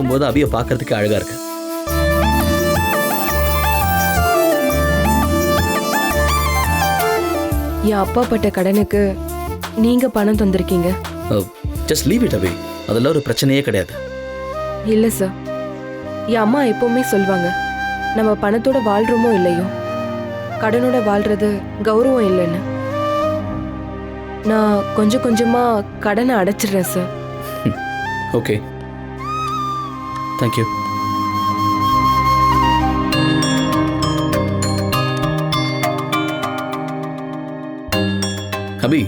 பார்க்கும்போது அபியை பார்க்கறதுக்கு அழகா இருக்கு. என் அப்பா பட்ட கடனுக்கு நீங்க பணம் தந்திருக்கீங்க. ஜஸ்ட் லீவ் இட் அபி, அதெல்லாம் ஒரு பிரச்சனையே கிடையாது. இல்ல சார், என் அம்மா எப்பவுமே சொல்வாங்க, நம்ம பணத்தோட வாழ்றோமோ இல்லையோ கடனோட வாழ்றது கௌரவம் இல்லைன்னு. நான் கொஞ்சம் கொஞ்சமா கடனை அடைச்சிடுறேன் சார். Okay, thank you. அபி,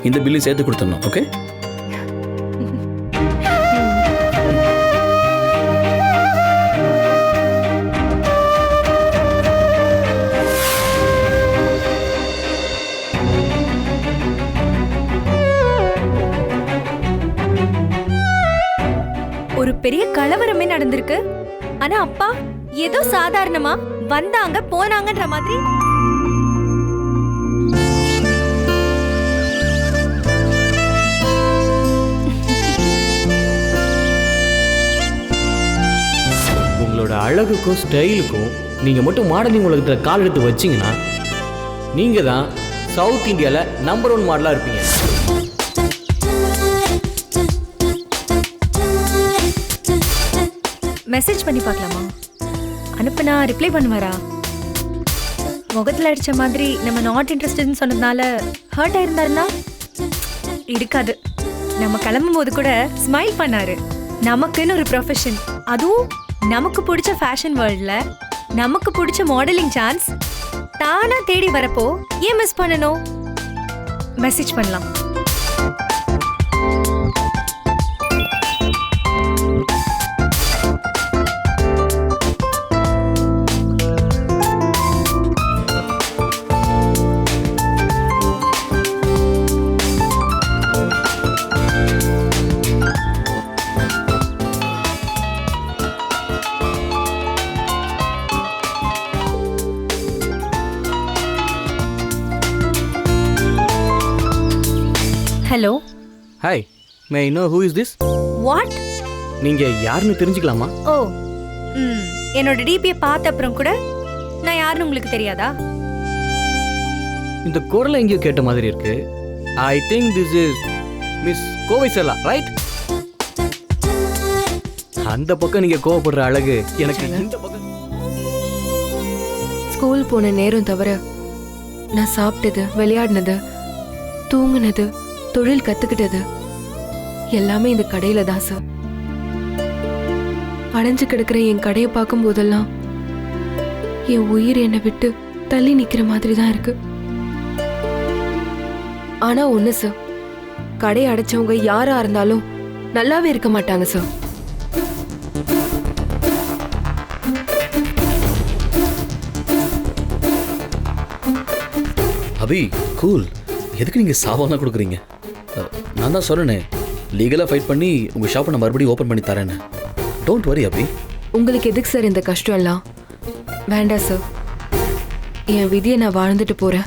இந்த பில்லையும் சேர்த்து கொடுத்துடணும். ஓகே, ஒரு பெரிய கலவரமே நடந்திருக்கு. ஆனா அப்பா ஏதோ சாதாரணமா வந்தாங்க போனாங்கன்ற மாதிரி. உங்களோட அழகுக்கும் ஸ்டைலுக்கும் நீங்க மட்டும் மாடலிங் உலகத்துல கால் எடுத்து வச்சீங்கன்னா நீங்க தான் சவுத் இந்தியால நம்பர் 1 மாடலா இருப்பீங்க. மெசேஜ் பண்ணி பார்க்கலாமா? அனுப்புனா ரிப்ளை பண்ணுவாரா? முகத்துல அடிச்ச மாதிரி நம்ம நாட் இன்ட்ரெஸ்டட்னு சொன்னதுனால ஹர்ட் ஆயிருந்தாருன்னா இருக்காது. நம்ம கிளம்பும் போது கூட ஸ்மைல் பண்ணாரு. நமக்குன்னு ஒரு ப்ரொஃபஷன், அதுவும் நமக்கு பிடிச்ச ஃபேஷன் வேர்ல்ட்ல நமக்கு பிடிச்ச மாடலிங் சான்ஸ் தானா தேடி வரப்போ ஏன் மிஸ் பண்ணணும்? மெசேஜ் பண்ணலாம். Hello. Hi, May I know who is this? What? நீங்க யாருன்னு தெரிஞ்சுக்கலாமா? ஓ, என்னோட டிபியை பார்த்த அப்புறம் கூட நான் யாருன்னு உங்களுக்கு தெரியாதா? இந்த குரலை எங்கேயோ கேட்ட மாதிரி இருக்கு. I think this is miss Kovai செல்லா, ரைட்? அந்த பக்கம் நீங்க கோவப்படுற அழகு எனக்கு இந்த பக்கம். ஸ்கூல் போன நேரம் தவிர நான் சாப்பிட்டது, விளையாடினது, தூங்குனது, தொழில் கத்துக்கிட்டது எல்லாமே இந்த கடையில தான் சார். அடைஞ்சு கிடக்கிற என் கடையை பார்க்கும் போதெல்லாம் என் உயிர் என்னை விட்டு தள்ளி நிக்கிற மாதிரி தான் இருக்கு. ஆனா ஒண்ணு சார், கடை அடைச்சவங்க யாரா இருந்தாலும் நல்லாவே இருக்க மாட்டாங்க சார். அபி கூல், எதுக்கு நீங்க சாவானா கொடுக்குறீங்க? நான் தான் சொன்னேனே, லீகலா ஃபைட் பண்ணி உங்க ஷாப்பை நான் மறுபடியும் ஓபன் பண்ணி தரேன்னு. டோன்ட் வரி அபி. உங்களுக்கு எதுக்கு சார் இந்த கஷ்டம் எல்லாம்? வேண்டாம் சார், என் விதியை நான் வாழ்ந்துட்டு போறேன்.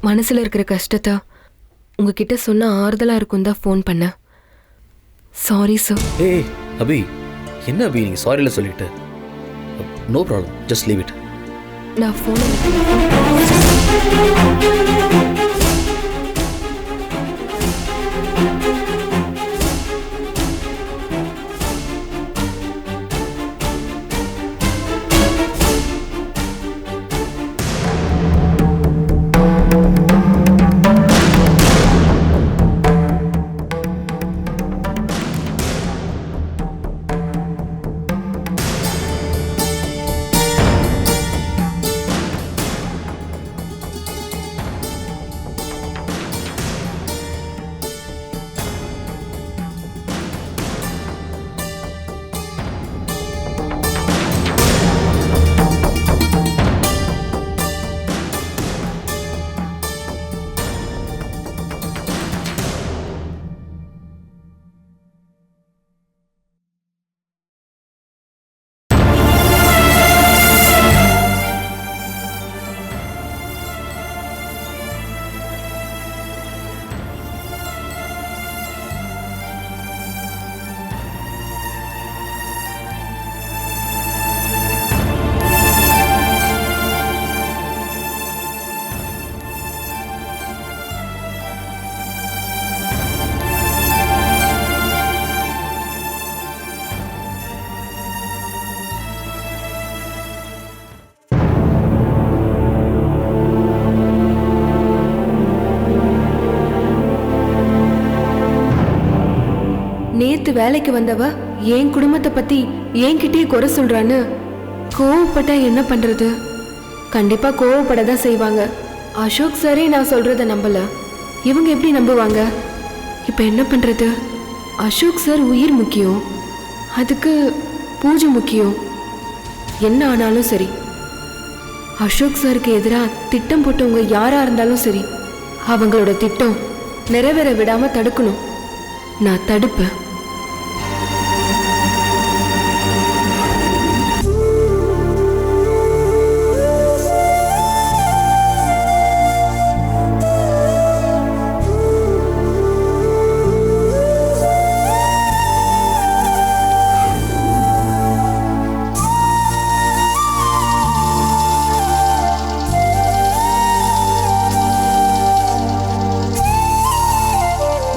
மனசுல இருக்கிற கஷ்டத்தை உங்ககிட்ட சொன்ன ஆறுதலா இருக்கும் தான் ஃபோன் பண்ணேன். Sorry sir. ஏய் அபி, என்ன அபி நீங்க சாரில சொல்லிட்டு? No problem, just leave it. நான் ஃபோன் வேலைக்கு வந்தவ என் குடும்பத்தை பத்தி என்கிட்டயே குறை சொல்றான்னு கோவப்பட்டா என்ன பண்றது? கண்டிப்பா கோவப்பட தான் செய்வாங்க. அசோக் சாரே நான் சொல்றத நம்பல, இவங்க எப்படி நம்புவாங்க? இப்ப என்ன பண்றது? அசோக் சார் உயிர் முக்கியம், அதுக்கு பூஜை முக்கியம். என்ன ஆனாலும் சரி, அசோக் சாருக்கு எதிராக திட்டம் போட்டவங்க யாரா இருந்தாலும் சரி, அவங்களோட திட்டம் நிறைவேற விடாம தடுக்கணும். நான் தடுப்பேன்.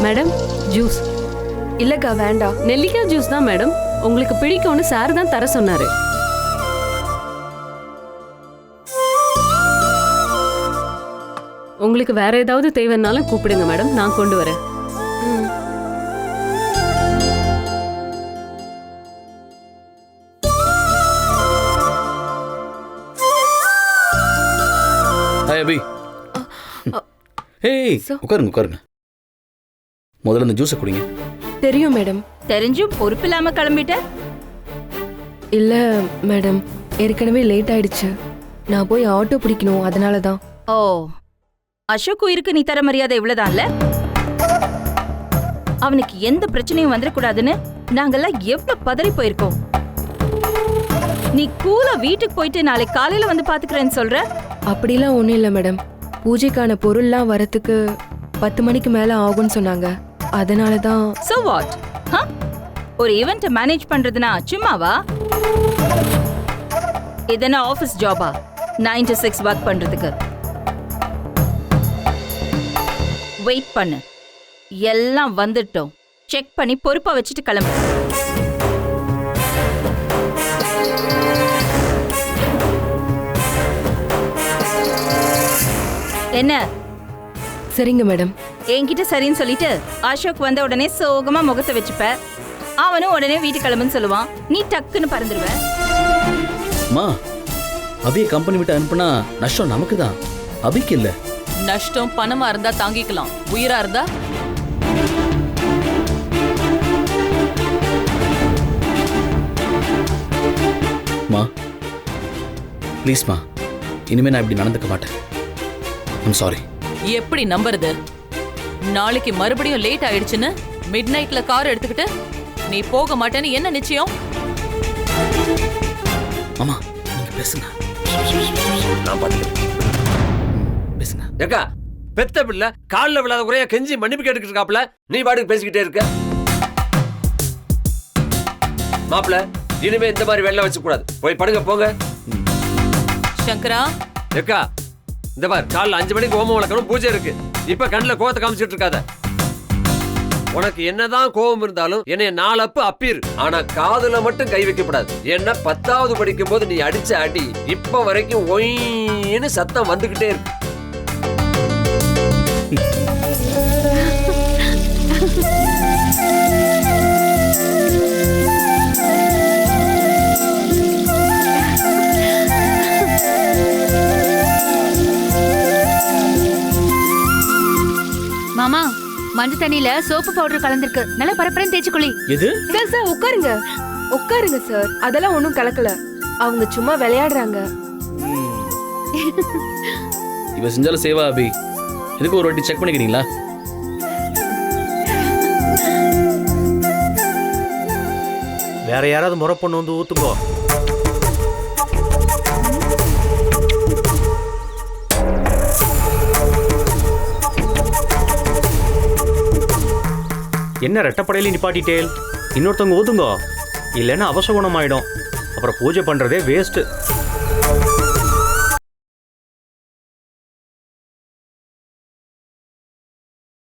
Madam, juice. இல்லக்கா வேண்டாம். நெல்லிக்காய் ஜூஸ் தான் மேடம், உங்களுக்கு பிடிக்கும்னு சார் தான் தர சொன்னாரு. உங்களுக்கு வேற ஏதாவது தேவைன்னாலும் கூப்பிடுங்க மேடம், நான் கொண்டு வரேன். ஹாய் அபி. ஏய் உட்காருங்க உட்காருங்க. முதல்ல இந்த ஜூஸை குடிங்க. தெரியும் மேடம். தெரிஞ்சும் பொறுப்பு இல்லாம கிளம்பிட்ட? இல்ல மேடம், ஏற்கனவே லேட் ஆயிடுச்சு. நான் போய் ஆட்டோ பிடிக்கணும், அதனால தான். ஓ, அசோக் உயிருக்கு நீ தர மரியாதை இவ்வளவுதான்ல? அவனுக்கு எந்த பிரச்சனையும் வந்துடக்கூடாதுன்னு நாங்கெல்லாம் எவ்வளவு பதறி போயிருக்கோம். நீ கூலா வீட்டுக்கு போயிட்டு நாளைக்கு காலையில வந்து பாத்துக்கிறேன்னு சொல்ற? அப்படிலாம் ஒன்றும் இல்லை மேடம். பூஜைக்கான பொருள்லாம் வரத்துக்கு 10 மணிக்கு மேலே ஆகும்னு சொன்னாங்க, அதனால தான். So what? ஒரு ஈவென்ட்டை மேனேஜ் பண்றதுனா சும்மாவா? இதென்ன ஆஃபீஸ் ஜாபா 9 to 6 ஒர்க் பண்றதுக்கு? வெயிட் பண்ணு, எல்லாம் வந்துட்டோம். செக் பண்ணி பொறுப்பா வச்சுட்டு கிளம்பு. என்ன? சரிங்க மேடம். என்கிட்ட சரின்னு சொல்லிட்டு அசோக் வந்த உடனே சோகமா முகத்தை வச்சுப்ப, அவனும் உடனே வீட்டு கிளம்புன்னு சொல்லுவான், நீ டக்குன்னு பறந்துடுவ. அம்மா, அபியை கம்பெனி விட்டு அனுப்புனா நஷ்டம் நமக்கு தான், அபிக்கு இல்ல. நஷ்டம் பணமா இருந்தா தாங்கிக்கலாம், உயிரா இருந்தா? மா ப்ளீஸ்மா, இனிமே நான் இப்படி நடந்துக்க மாட்டேன். I'm sorry. எப்படி நம்புறது? நாளைக்கு மறுபடியும் லேட் ஆயிடுச்சுன்னு மிட் நைட்ல கார் எடுத்துக்கிட்டு நீ போக மாட்டேன்னு என்ன நிச்சயம்? மாமா நீங்க பேசுங்க, நான் பாத்துக்கிறேன். பேசுங்க. ஏக்கா, பெத்த பிள்ளை காலில் விழாத குறையா கெஞ்சி மன்னிப்பு கேட்டுக்கிட்டு இருக்காப்ல, நீ பாட்டுக்கு பேசிக்கிட்டே இருக்க. மாப்பிள்ள, இனிமே இந்த மாதிரி வெள்ளம் வச்சு கூடாது, போய் படுங்க போங்க. சங்கரா. ஏக்கா, இந்த பார், காலைல 5 மணிக்கு ஹோமம் வளர்க்கணும், பூஜை இருக்கு. இப்ப கண்ணுல கோவத்தை காமிச்சிட்டு இருக்காத. உனக்கு என்னதான் கோபம் இருந்தாலும் என்னைய 4 அப்பு அப்பிரு, ஆனா காதுல மட்டும் கை வைக்கப்படாது. என்ன 10வது படிக்கும் போது நீ அடிச்ச அடி இப்ப வரைக்கும் ஒயின்னு சத்தம் வந்துகிட்டே இருக்கு. மாமா, மஞ்சள் தண்ணியில சோப்பு பவுடர் கலந்திருக்கு, நல்லா பரப்பரன்னு தேய்ச்சுக்குள்ளி. எது? சார் சார் உட்காருங்க உட்காருங்க சார். அதெல்லாம் ஒன்றும் கலக்கல, அவங்க சும்மா விளையாடுறாங்க. இவ செஞ்சாலும் சேவா அபி, எதுக்கு ஒரு வாட்டி செக் பண்ணிக்கிறீங்களா? வேற யாராவது முறை பொண்ணு வந்து ஊத்துக்கோ. என்ன ரெட்டப்படையில நிப்பாட்டிட்டேல்? இன்னொருத்தவங்க ஊத்துங்கோ, இல்லைன்னா அவசகுணம் ஆயிடும். அப்புறம் பூஜை பண்றதே வேஸ்ட்.